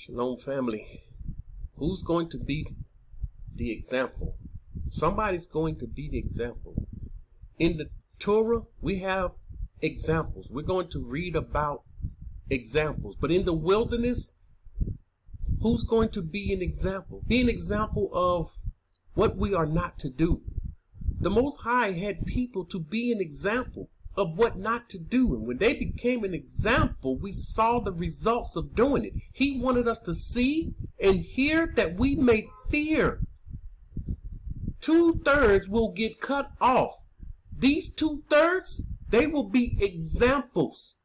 Shalom, family. Who's going to be the example? Somebody's going to be the example. In the Torah, we have examples. We're going to read about examples. But in the wilderness, who's going to be an example? Be an example of what we are not to do. The Most High had people to be an example of what not to do. And when they became an example, we saw the results of doing it. He wanted us to see and hear that we may fear. 2/3 will get cut off. These 2/3, they will be examples.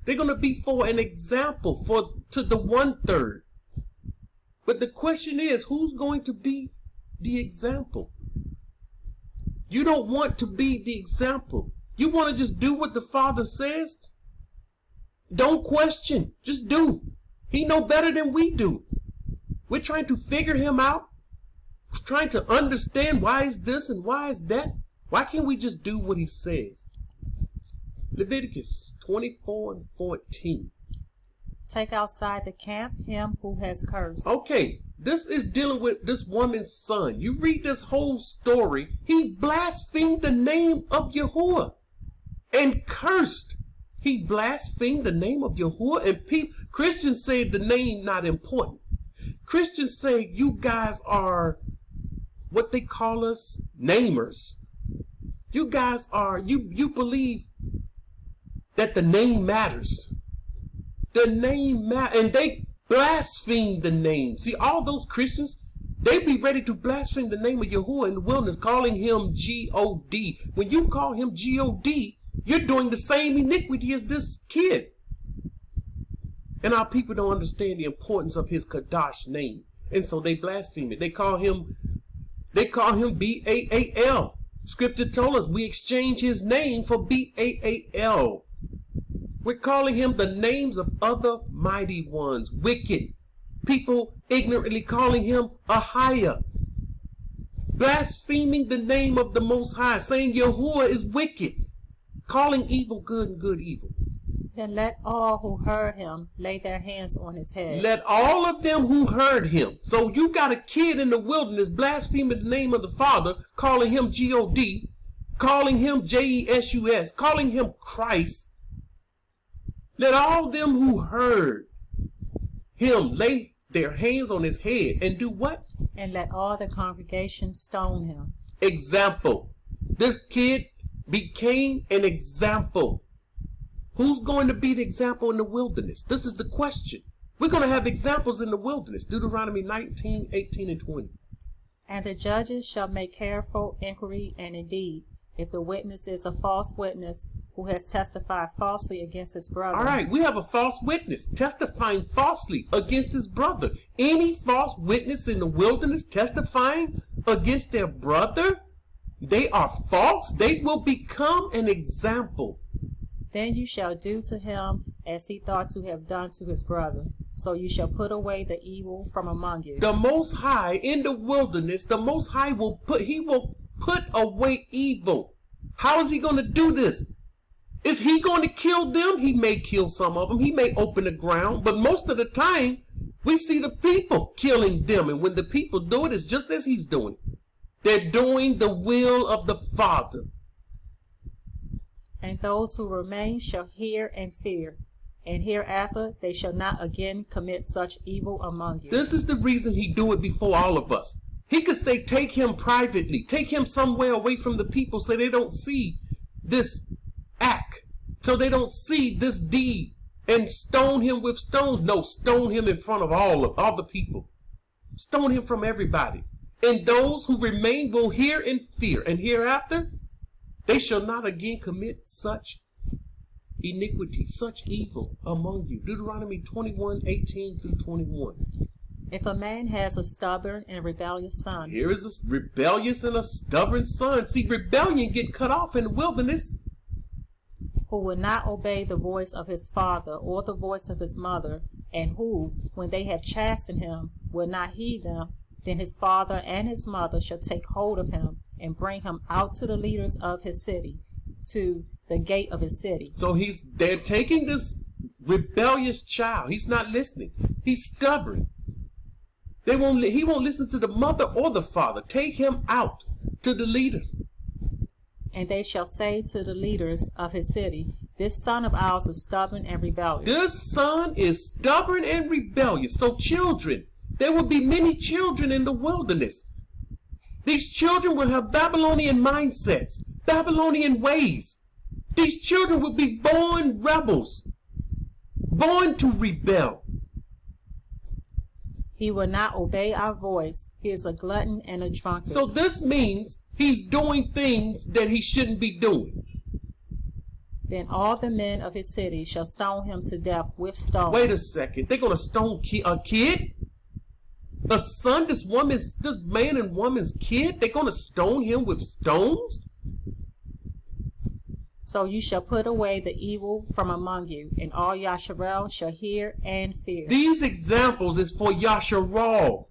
They're going to be for an example to the 1/3. But the question is, who's going to be the example? You don't want to be the example. You want to just do what the Father says? Don't question. Just do. He know better than we do. We're trying to figure him out. Trying to understand why is this and why is that. Why can't we just do what he says? Leviticus 24:14. Take outside the camp him who has cursed. Okay, this is dealing with this woman's son. You read this whole story. He blasphemed the name of Yahuwah and cursed. He blasphemed the name of Yahuwah, and Christians say the name not important. Christians say you guys are what they call us, namers. You guys are, you believe that the name matters. The name matters, and they blaspheme the name. See, all those Christians, they be ready to blaspheme the name of Yahuwah in the wilderness, calling him G-O-D. When you call him G-O-D, you're doing the same iniquity as this kid. And our people don't understand the importance of his Kadash name. And so they blaspheme it. They call him B-A-A-L. Scripture told us we exchange his name for B-A-A-L. We're calling him the names of other mighty ones, wicked. People ignorantly calling him Ahia. Blaspheming the name of the Most High, saying Yahuwah is wicked. Calling evil good and good evil. Then let all who heard him lay their hands on his head. Let all of them who heard him. So you got a kid in the wilderness blaspheming the name of the Father, calling him G-O-D, calling him J-E-S-U-S, calling him Christ. Let all them who heard him lay their hands on his head and do what? And let all the congregation stone him. Example. This kid became an example. Who's going to be the example in the wilderness? This is the question. We're going to have examples in the wilderness. Deuteronomy 19, 18, and 20. And the judges shall make careful inquiry, and indeed, if the witness is a false witness who has testified falsely against his brother. All right, we have a false witness testifying falsely against his brother. Any false witness in the wilderness testifying against their brother, they are false. They will become an example. Then you shall do to him as he thought to have done to his brother. So you shall put away the evil from among you. The Most High in the wilderness, the Most High will put away evil. How is he going to do this? Is he going to kill them? He may kill some of them. He may open the ground. But most of the time, we see the people killing them. And when the people do it, it's just as he's doing it. They're doing the will of the Father. And those who remain shall hear and fear. And hereafter they shall not again commit such evil among you. This is the reason he do it before all of us. He could say, take him privately. Take him somewhere away from the people so they don't see this act. So they don't see this deed. And stone him with stones. No, stone him in front of all the people. Stone him from everybody. And those who remain will hear and fear. And hereafter, they shall not again commit such iniquity, such evil among you. Deuteronomy 21, 18 through 21. If a man has a stubborn and rebellious son. Here is a rebellious and a stubborn son. See, rebellion get cut off in the wilderness. Who will not obey the voice of his father or the voice of his mother, and who, when they have chastened him, will not heed them, then his father and his mother shall take hold of him and bring him out to the leaders of his city, to the gate of his city. So they're taking this rebellious child. He's not listening. He's stubborn. He won't listen to the mother or the father. Take him out to the leaders. And they shall say to the leaders of his city, this son of ours is stubborn and rebellious. This son is stubborn and rebellious. So children, there will be many children in the wilderness. These children will have Babylonian mindsets, Babylonian ways. These children will be born rebels, born to rebel. He will not obey our voice. He is a glutton and a drunkard. So this means he's doing things that he shouldn't be doing. Then all the men of his city shall stone him to death with stones. Wait a second. They're going to stone a kid? A son, this man and woman's kid? They're going to stone him with stones? So you shall put away the evil from among you, and all Yasharel shall hear and fear. These examples is for Yasharal.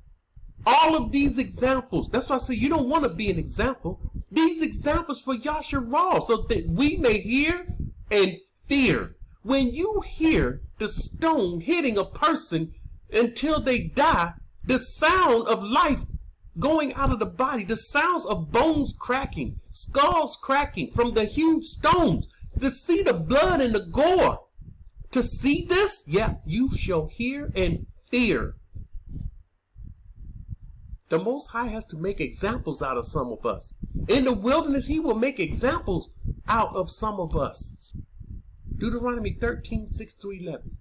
All of these examples. That's why I say you don't want to be an example. These examples for Yasharal, so that we may hear and fear. When you hear the stone hitting a person until they die, the sound of life going out of the body, the sounds of bones cracking, skulls cracking from the huge stones, to see the blood and the gore, to see this, yeah, you shall hear and fear. The Most High has to make examples out of some of us. In the wilderness, he will make examples out of some of us. Deuteronomy 13:6-11.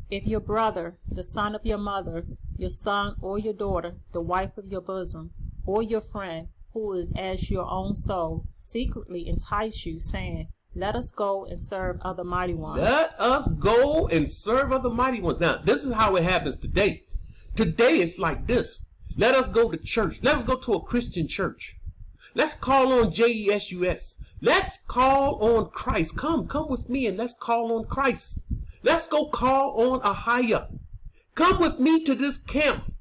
If your brother, the son of your mother, your son or your daughter, the wife of your bosom, or your friend, who is as your own soul, secretly entice you, saying, let us go and serve other mighty ones. Let us go and serve other mighty ones. Now, this is how it happens today. Today it's like this. Let us go to church. Let's go to a Christian church. Let's call on Jesus. Let's call on Christ. Come with me and let's call on Christ. Let's go call on Ahia. Come with me to this camp.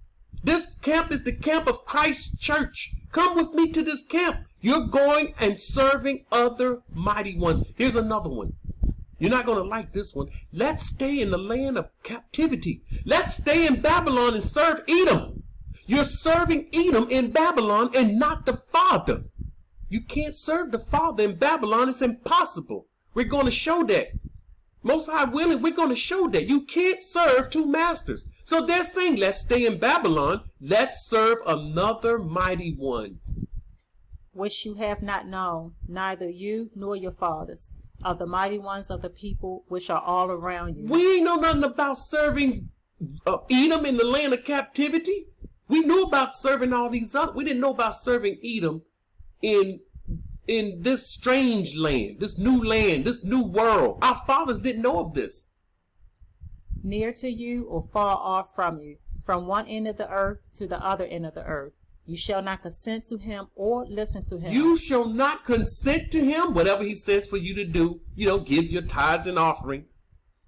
This camp is the camp of Christ Church. Come with me to this camp. You're going and serving other mighty ones. Here's another one. You're not going to like this one. Let's stay in the land of captivity. Let's stay in Babylon and serve Edom. You're serving Edom in Babylon and not the Father. You can't serve the Father in Babylon. It's impossible. We're going to show that. Most High willing, we're going to show that. You can't serve two masters. So they're saying, let's stay in Babylon. Let's serve another mighty one. Which you have not known, neither you nor your fathers, of the mighty ones of the people which are all around you. We ain't know nothing about serving Edom in the land of captivity. We knew about serving all these other. We didn't know about serving Edom in this strange land, this new world. Our fathers didn't know of this. Near to you or far off from you, from one end of the earth to the other end of the earth. You shall not consent to him or listen to him. You shall not consent to him, whatever he says for you to do. Give your tithes and offering.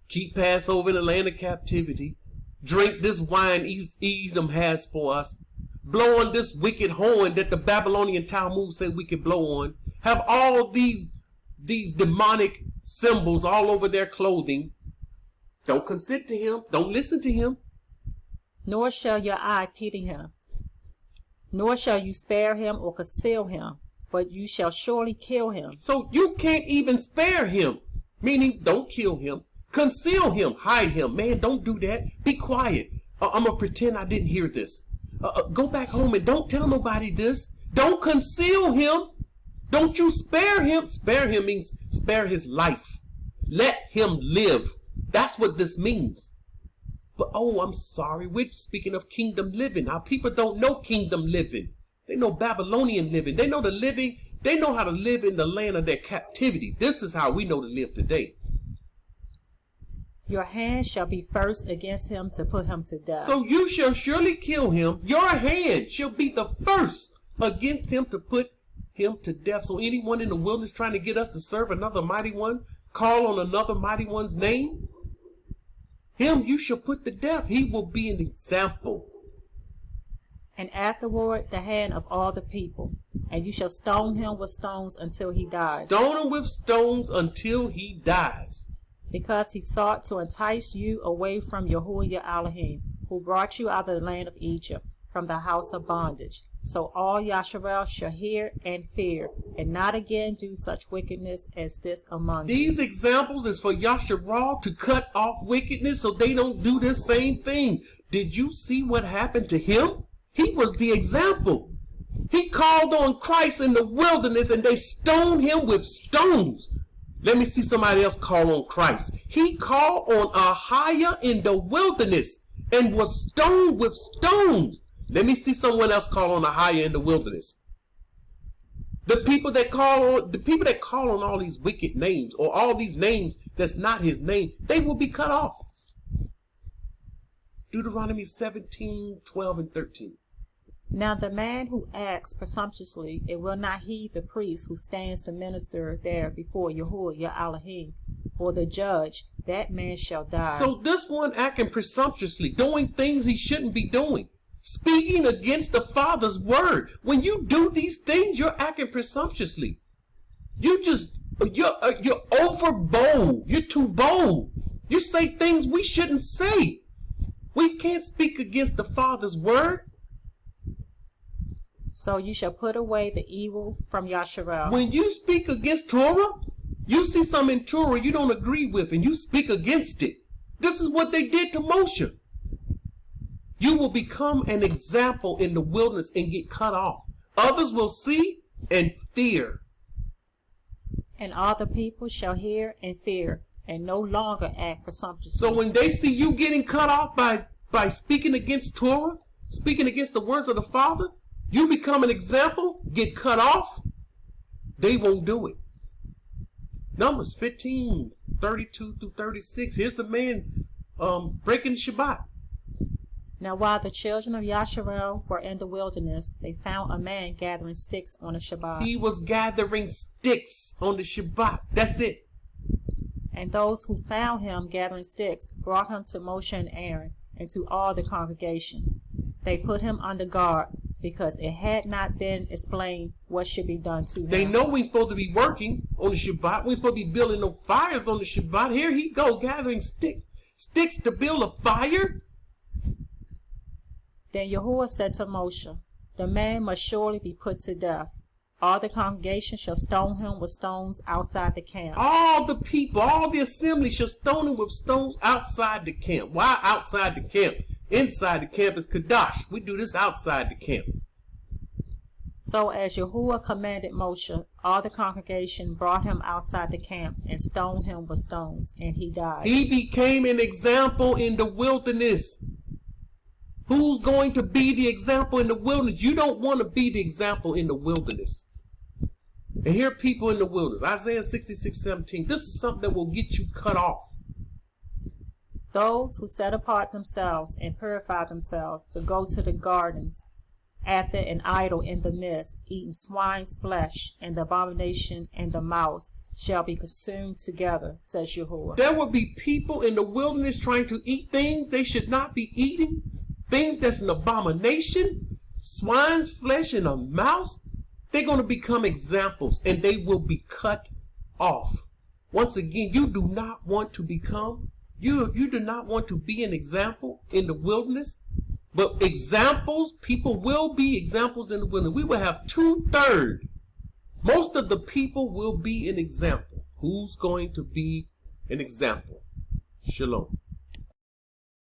Keep Passover in the land of captivity. Drink this wine Edom has for us. Blow on this wicked horn that the Babylonian Talmud said we could blow on. Have all these demonic symbols all over their clothing. Don't consent to him. Don't listen to him. Nor shall your eye pity him. Nor shall you spare him or conceal him, but you shall surely kill him. So you can't even spare him. Meaning, don't kill him. Conceal him. Hide him. Man, don't do that. Be quiet. I'm going to pretend I didn't hear this. Go back home and don't tell nobody this. Don't conceal him. Don't you spare him. Spare him means spare his life. Let him live. That's what this means. But, I'm sorry. We're speaking of kingdom living. Our people don't know kingdom living. They know Babylonian living. They know they know how to live in the land of their captivity. This is how we know to live today. Your hand shall be first against him to put him to death. So you shall surely kill him. Your hand shall be the first against him to put him to death. So anyone in the wilderness trying to get us to serve another mighty one, call on another mighty one's name, him you shall put to death. He will be an example. And afterward the hand of all the people, and you shall stone him with stones until he dies. Stone him with stones until he dies. because he sought to entice you away from Yahuwah your Elohim, who brought you out of the land of Egypt, from the house of bondage. So all Yasharel shall hear and fear, and not again do such wickedness as this among you. These examples is for Yasharal to cut off wickedness so they don't do this same thing. Did you see what happened to him? He was the example. He called on Christ in the wilderness and they stoned him with stones. Let me see somebody else call on Christ. He called on Ahiah in the wilderness and was stoned with stones. Let me see someone else call on Ahiah in the wilderness. The people that call on all these wicked names, or all these names that's not his name, they will be cut off. Deuteronomy 17, 12, and 13. Now the man who acts presumptuously and will not heed the priest who stands to minister there before Yahuwah your Elohim, or the judge, that man shall die. So this one acting presumptuously, doing things he shouldn't be doing, speaking against the Father's word. When you do these things, you're acting presumptuously. You're over bold. You're too bold. You say things we shouldn't say. We can't speak against the Father's word. So you shall put away the evil from Yasharel. When you speak against Torah, you see something in Torah you don't agree with and you speak against it. This is what they did to Moshe. You will become an example in the wilderness and get cut off. Others will see and fear. And all the people shall hear and fear, and no longer act presumptuously. So when they see you getting cut off by speaking against Torah, speaking against the words of the Father, you become an example, get cut off, they won't do it. Numbers 15, 32 through 36. Here's the man breaking the Shabbat. Now while the children of Yasharel were in the wilderness, they found a man gathering sticks on the Shabbat. He was gathering sticks on the Shabbat. That's it. And those who found him gathering sticks brought him to Moshe and Aaron and to all the congregation. They put him under guard, because it had not been explained what should be done to him. They know we ain't supposed to be working on the Shabbat. We ain't supposed to be building no fires on the Shabbat. Here he go, gathering sticks to build a fire. Then Yahuwah said to Moshe, the man must surely be put to death. All the congregation shall stone him with stones outside the camp. All the people, all the assembly shall stone him with stones outside the camp. Why outside the camp? Inside the camp is Kadash. We do this outside the camp. So as Yahuwah commanded Moshe, all the congregation brought him outside the camp and stoned him with stones, and he died. He became an example in the wilderness. Who's going to be the example in the wilderness? You don't want to be the example in the wilderness. And here are people in the wilderness. Isaiah 66:17. This is something that will get you cut off. Those who set apart themselves and purify themselves to go to the gardens after an idol in the midst, eating swine's flesh, and the abomination and the mouse shall be consumed together, says Yahuwah. There will be people in the wilderness trying to eat things they should not be eating, things that's an abomination, swine's flesh and a mouse. They're going to become examples and they will be cut off. Once again, you do not want to become You do not want to be an example in the wilderness, but examples, people will be examples in the wilderness. We will have 2/3. Most of the people will be an example. Who's going to be an example? Shalom.